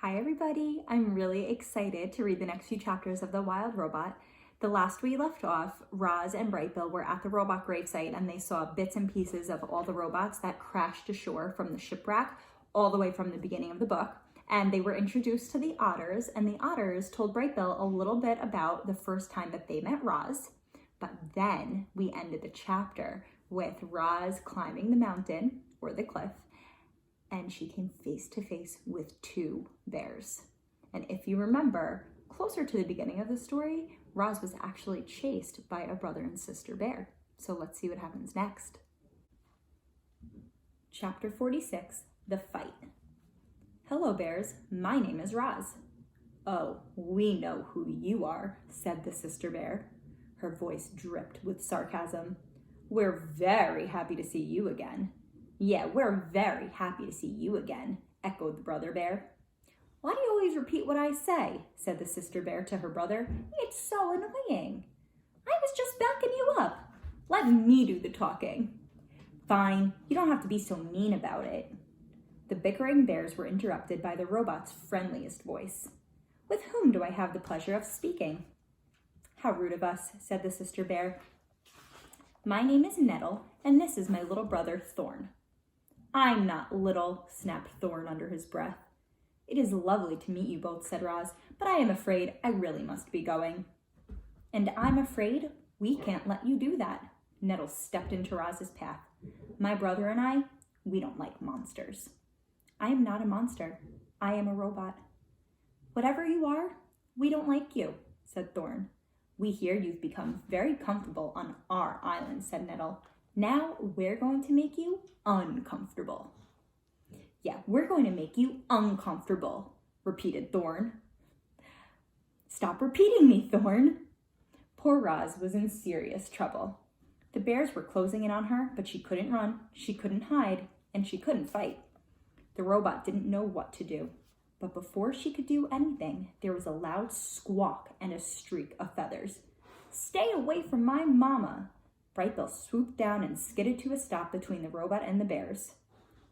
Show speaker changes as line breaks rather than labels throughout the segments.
Hi everybody, I'm really excited to read the next few chapters of The Wild Robot. The last we left off, Roz and Brightbill were at the robot gravesite and they saw bits and pieces of all the robots that crashed ashore from the shipwreck all the way from the beginning of the book. And they were introduced to the otters, and the otters told Brightbill a little bit about the first time that they met Roz. But then we ended the chapter with Roz climbing the mountain or the cliff, and she came face to face with two bears. And if you remember, closer to the beginning of the story, Roz was actually chased by a brother and sister bear. So let's see what happens next. Chapter 46, The Fight. Hello, bears. My name is Roz. Oh, we know who you are, said the sister bear. Her voice dripped with sarcasm. We're very happy to see you again. Yeah, we're very happy to see you again, echoed the brother bear. Why do you always repeat what I say? Said the sister bear to her brother. It's so annoying. I was just backing you up. Let me do the talking. Fine, you don't have to be so mean about it. The bickering bears were interrupted by the robot's friendliest voice. With whom do I have the pleasure of speaking? How rude of us, said the sister bear. My name is Nettle, and this is my little brother Thorn. I'm not little, snapped Thorn under his breath. It is lovely to meet you both, said Roz, but I am afraid I really must be going. And I'm afraid we can't let you do that. Nettle stepped into Roz's path. My brother and I, we don't like monsters. I am not a monster. I am a robot. Whatever you are, we don't like you, said Thorn. We hear you've become very comfortable on our island, said Nettle. Now we're going to make you uncomfortable. Yeah, we're going to make you uncomfortable, repeated Thorn. Stop repeating me, Thorn. Poor Roz was in serious trouble. The bears were closing in on her, but she couldn't run, she couldn't hide, and she couldn't fight. The robot didn't know what to do. But before she could do anything, there was a loud squawk and a streak of feathers. Stay away from my mama! Brightbill swooped down and skidded to a stop between the robot and the bears.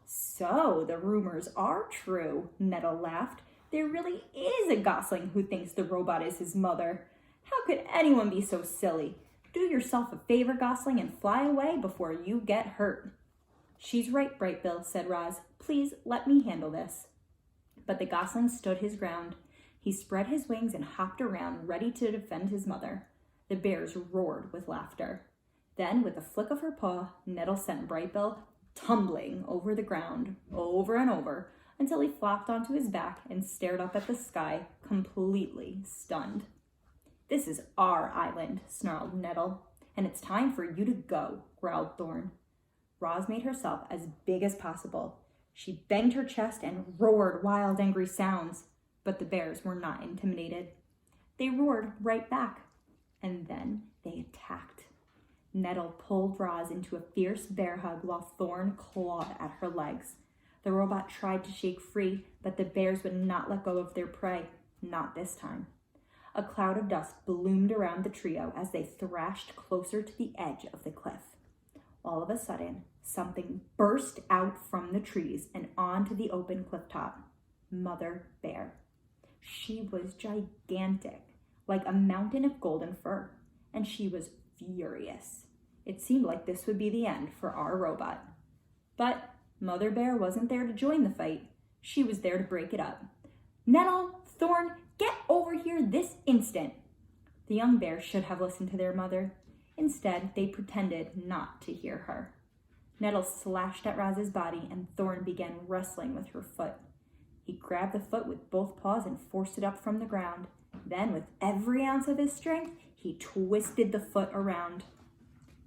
So the rumors are true, Nettle laughed. There really is a gosling who thinks the robot is his mother. How could anyone be so silly? Do yourself a favor, Gosling, and fly away before you get hurt. She's right, Brightbill, said Roz. Please let me handle this. But the gosling stood his ground. He spread his wings and hopped around, ready to defend his mother. The bears roared with laughter. Then, with a flick of her paw, Nettle sent Brightbill tumbling over the ground, over and over, until he flopped onto his back and stared up at the sky, completely stunned. This is our island, snarled Nettle, and it's time for you to go, growled Thorn. Roz made herself as big as possible. She banged her chest and roared wild, angry sounds, but the bears were not intimidated. They roared right back, and then they attacked. Nettle pulled Roz into a fierce bear hug while Thorn clawed at her legs. The robot tried to shake free, but the bears would not let go of their prey, not this time. A cloud of dust bloomed around the trio as they thrashed closer to the edge of the cliff. All of a sudden, something burst out from the trees and onto the open clifftop. Mother Bear. She was gigantic, like a mountain of golden fur, and she was furious. It seemed like this would be the end for our robot. But Mother Bear wasn't there to join the fight. She was there to break it up. Nettle, Thorn, get over here this instant. The young bears should have listened to their mother. Instead, they pretended not to hear her. Nettle slashed at Roz's body, and Thorn began wrestling with her foot. He grabbed the foot with both paws and forced it up from the ground. Then, with every ounce of his strength, he twisted the foot around.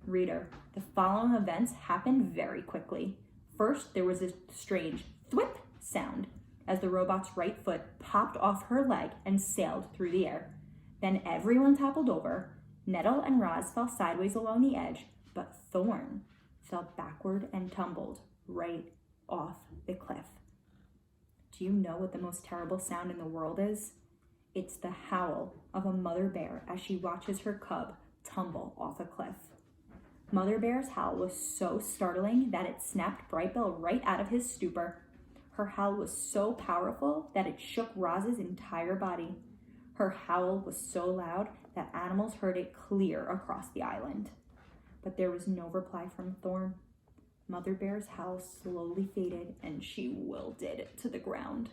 Reader, the following events happened very quickly. First, there was a strange thwip sound as the robot's right foot popped off her leg and sailed through the air. Then everyone toppled over. Nettle and Roz fell sideways along the edge, but Thorn fell backward and tumbled right off the cliff. Do you know what the most terrible sound in the world is? It's the howl of a mother bear as she watches her cub tumble off a cliff. Mother Bear's howl was so startling that it snapped Brightbill right out of his stupor. Her howl was so powerful that it shook Roz's entire body. Her howl was so loud that animals heard it clear across the island. But there was no reply from Thorn. Mother Bear's howl slowly faded and she wilted to the ground.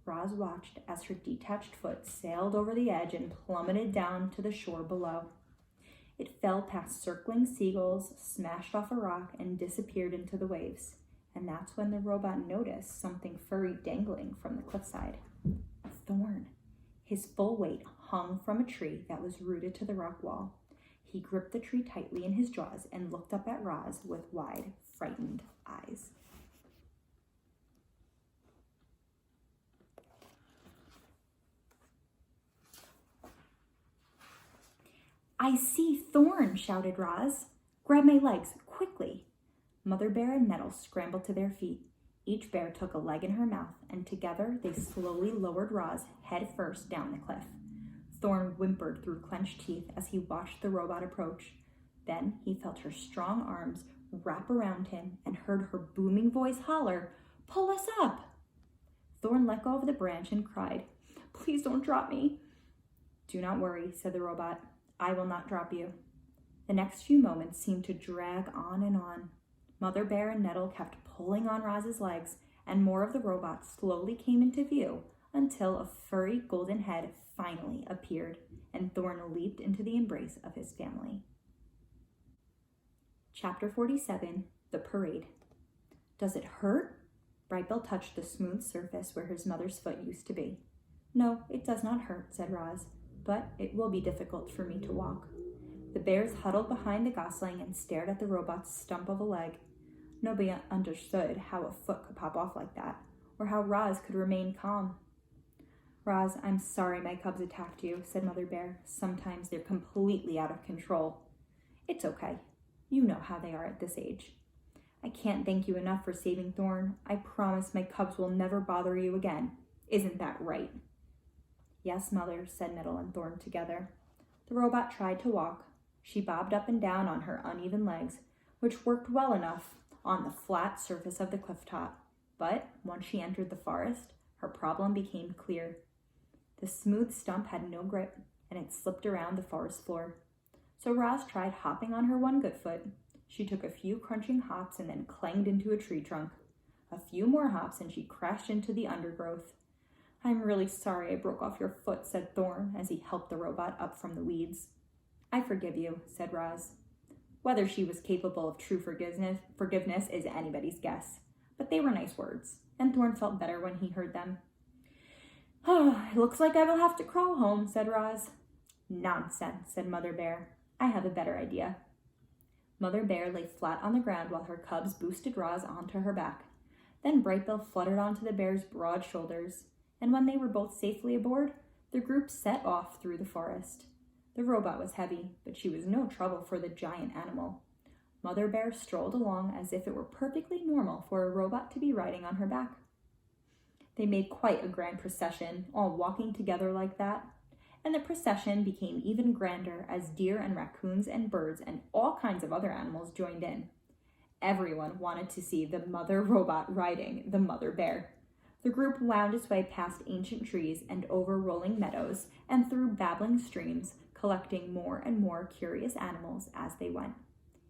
Roz watched as her detached foot sailed over the edge and plummeted down to the shore below. It fell past circling seagulls, smashed off a rock, and disappeared into the waves. And that's when the robot noticed something furry dangling from the cliffside. A thorn. His full weight hung from a tree that was rooted to the rock wall. He gripped the tree tightly in his jaws and looked up at Roz with wide, frightened eyes. "I see Thorn," shouted Roz. "Grab my legs, quickly." Mother Bear and Nettle scrambled to their feet. Each bear took a leg in her mouth, and together they slowly lowered Roz head first down the cliff. Thorn whimpered through clenched teeth as he watched the robot approach. Then he felt her strong arms wrap around him and heard her booming voice holler, "Pull us up!" Thorn let go of the branch and cried, "Please don't drop me." "Do not worry," said the robot. "I will not drop you." The next few moments seemed to drag on and on. Mother Bear and Nettle kept pulling on Roz's legs, and more of the robot slowly came into view until a furry golden head finally appeared, and Thorn leaped into the embrace of his family. Chapter 47, The Parade. "Does it hurt?" Brightbill touched the smooth surface where his mother's foot used to be. "No, it does not hurt," said Roz, "but it will be difficult for me to walk." The bears huddled behind the gosling and stared at the robot's stump of a leg. Nobody understood how a foot could pop off like that, or how Roz could remain calm. "Roz, I'm sorry my cubs attacked you," said Mother Bear. "Sometimes they're completely out of control." "It's okay. You know how they are at this age." "I can't thank you enough for saving Thorn. I promise my cubs will never bother you again. Isn't that right?" "Yes, Mother," said Nettle and Thorn together. The robot tried to walk. She bobbed up and down on her uneven legs, which worked well enough on the flat surface of the cliff top. But once she entered the forest, her problem became clear. The smooth stump had no grip, and it slipped around the forest floor. So Roz tried hopping on her one good foot. She took a few crunching hops and then clanged into a tree trunk. A few more hops and she crashed into the undergrowth. "I'm really sorry I broke off your foot," said Thorn as he helped the robot up from the weeds. "I forgive you," said Roz. Whether she was capable of true forgiveness is anybody's guess, but they were nice words, and Thorn felt better when he heard them. "Oh, it looks like I will have to crawl home," said Roz. "Nonsense," said Mother Bear. "I have a better idea." Mother Bear lay flat on the ground while her cubs boosted Roz onto her back. Then Brightbill fluttered onto the bear's broad shoulders, and when they were both safely aboard, the group set off through the forest. The robot was heavy, but she was no trouble for the giant animal. Mother Bear strolled along as if it were perfectly normal for a robot to be riding on her back. They made quite a grand procession, all walking together like that, and the procession became even grander as deer and raccoons and birds and all kinds of other animals joined in. Everyone wanted to see the mother robot riding the Mother Bear. The group wound its way past ancient trees and over rolling meadows and through babbling streams, collecting more and more curious animals as they went.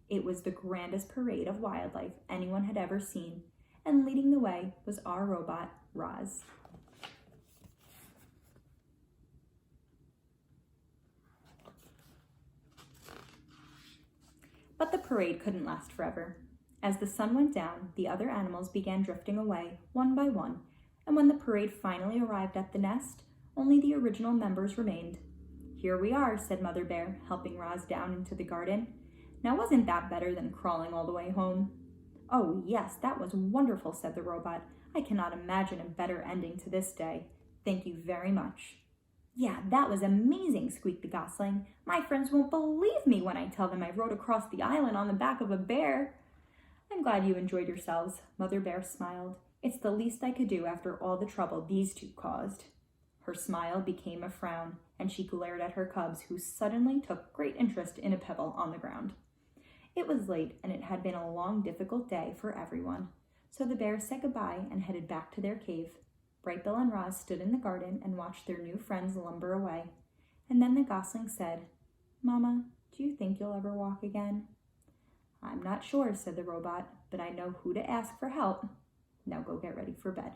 It was the grandest parade of wildlife anyone had ever seen, and leading the way was our robot, Roz. But the parade couldn't last forever. As the sun went down, the other animals began drifting away, one by one, and when the parade finally arrived at the nest, only the original members remained. "Here we are," said Mother Bear, helping Roz down into the garden. "Now wasn't that better than crawling all the way home?" "Oh yes, that was wonderful," said the robot. "I cannot imagine a better ending to this day. Thank you very much." "Yeah, that was amazing," squeaked the gosling. "My friends won't believe me when I tell them I rode across the island on the back of a bear." "I'm glad you enjoyed yourselves," Mother Bear smiled. "It's the least I could do after all the trouble these two caused." Her smile became a frown, and she glared at her cubs, who suddenly took great interest in a pebble on the ground. It was late, and it had been a long, difficult day for everyone. So the bears said goodbye and headed back to their cave. Bright Bill and Roz stood in the garden and watched their new friends lumber away. And then the gosling said, "Mama, do you think you'll ever walk again?" "I'm not sure," said the robot, "but I know who to ask for help. Now go get ready for bed."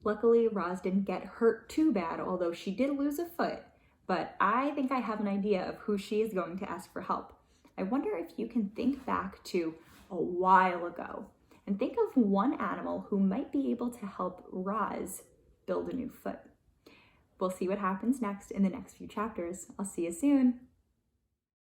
Luckily, Roz didn't get hurt too bad, although she did lose a foot. But I think I have an idea of who she is going to ask for help. I wonder if you can think back to a while ago and think of one animal who might be able to help Roz build a new foot. We'll see what happens next in the next few chapters. I'll see you soon.